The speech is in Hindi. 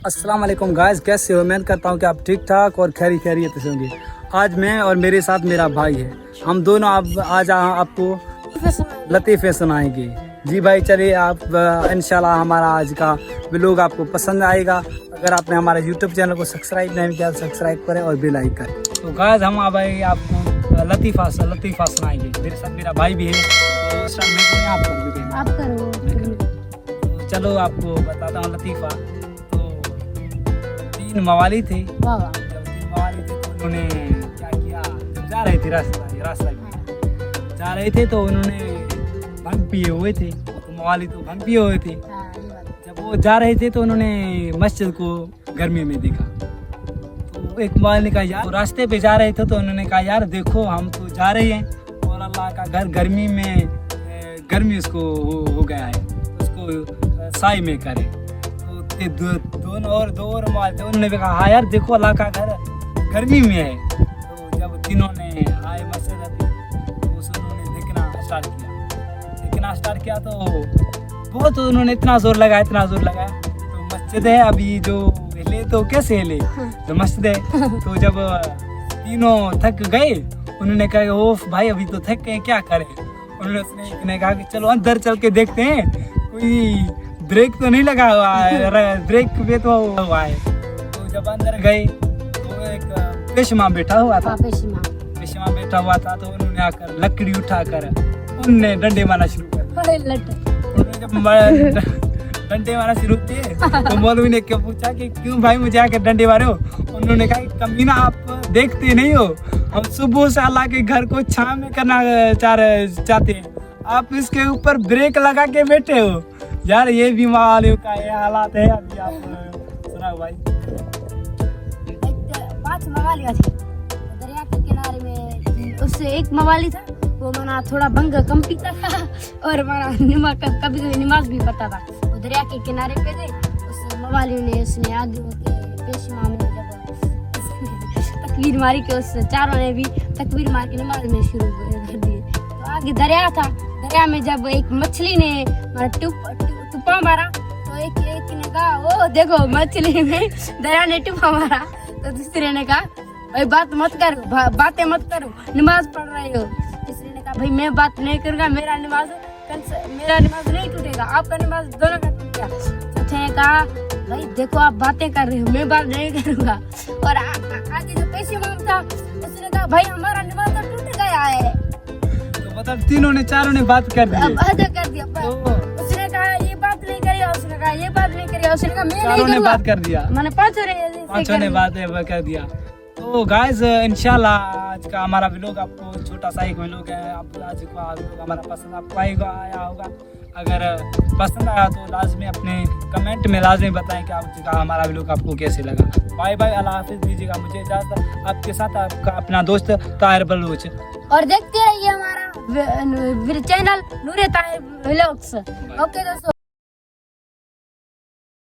अस्सलाम वालेकुम गाइस, कैसे हो? मैं करता हूँ कि आप ठीक ठाक और खैरियत से होंगे। आज मैं और मेरे साथ मेरा भाई है, हम दोनों आज आपको लतीफ़े सुनाएंगे। जी भाई, चलिए आप इंशाल्लाह हमारा आज का व्लॉग आपको पसंद आएगा। अगर आपने हमारे यूट्यूब चैनल को सब्सक्राइब नहीं किया तो सब्सक्राइब करें और बेल आइकन करें। तो गाइस, हम भाई आपको लतीफ़ा सुनाएंगे। मेरे साथ मेरा भाई भी है, तो उस टाइम मैं आप करो। तो चलो आपको बताता हूँ लतीफ़ा। तो 3 मवाली थे। जब 3 मवाली थे तो उन्होंने क्या किया, जब जा रहे थे रास्ता में जा रहे थे तो उन्होंने भंग पिए हुए थे। तो मवाली तो भंग पिए हुए थे। जब वो जा रहे थे तो उन्होंने मस्जिद को गर्मी में देखा। तो एक मवाली ने कहा, यार तो रास्ते पे जा रहे थे तो उन्होंने कहा, यार देखो हम तो जा रहे हैं और अल्लाह का घर गर्मी में गर्मी उसको हो गया है, उसको साई में करे। दोनों उन्होंने कहा, हाँ यार देखो अल्लाह का घर गर्मी में है। तो जब तीनों ने आए मस्जिद तो उन्होंने देखना स्टार्ट किया तो बहुत उन्होंने इतना जोर लगाया तो मस्जिद है अभी जो हिले तो कैसे हिले, तो मस्जिद है। तो जब तीनों थक गए उन्होंने कहा, ओफ भाई अभी तो थक गए, क्या करें। उन्होंने कहा कि चलो अंदर चल के देखते हैं, कोई ब्रेक तो नहीं लगा हुआ है, ब्रेक पे तो हुआ है। तो जब अंदर गए तो एक पेशमा बैठा हुआ था। तो उन्होंने आकर लकड़ी उठाकर उनने डंडे मारना शुरू कर दिया। उन्होंने जब डंडे मारना शुरू किए तो मौलवी ने क्यों पूछा कि क्यों भाई मुझे आकर डंडे मारे हो। उन्होंने कहा, कमीना आप देखते नहीं हो, हम सुबह से अल्लाह के घर को छांव में करना चाहते हैं, आप इसके ऊपर ब्रेक लगा के बैठे हो। यार ये भी मवालियों का ये हालात है। अभी आप सुनाओ भाई। एक 5 मवालियाँ थी दरिया के किनारे में। उससे एक मवाली था, वो माना थोड़ा भंग कम पीता था और माना कभी नमाज भी पढ़ता था। वो दरिया के किनारे पे थे। उस मवाली ने उसने आगे होके पेशमा में जब तकबीर मारी के उस चारों ने भी तकबीर मार के नमाज में शुरू कर दी। तो आगे दरिया था, दरिया में जब एक मछली ने टुप्पा मारा तो एक ने कहा, ओ देखो मछली में दरिया ने टुप्पा मारा। तो दूसरे ने कहा, भाई बातें मत करो, नमाज पढ़ रहे हो। तीसरे ने कहा, भाई मैं बात नहीं करूँगा, मेरा नमाज नहीं टूटेगा, आपका नमाज दोनों का टूट गया। चौथे ने कहा, भाई देखो आप बातें कर रहे हो, मैं बात नहीं करूँगा। और आगे जो पेशवा था उसने कहा, भाई हमारा नमाज तो टूट गया है। मतलब तीनों ने चारों ने बात कर दिया। उसने कहा ये बात नहीं करी, उसने कहा ये बात नहीं करी, उसने कहा मैं चारों ने बात कर दिया। मैंने पांचों ने बात कर दिया। तो गाइस, इंशाल्लाह आज का हमारा व्लॉग आपको छोटा सा एक व्लॉग है, आपको आज का व्लॉग हमारा पसंद आपको आया होगा। अगर पसंद आया तो लाजमी अपने कमेंट में लाजमी बताएं कि आपका हमारा व्लॉग आपको कैसे लगा। बाय बाय, अल्लाह हाफिज़, दीजिएगा मुझे इजाज़त। आपके साथ आपका अपना दोस्त ताहिर बलूच। और देखते हैं ये हमारा चैनल नूरे ताहिर व्लॉग्स। ओके दोस्तों।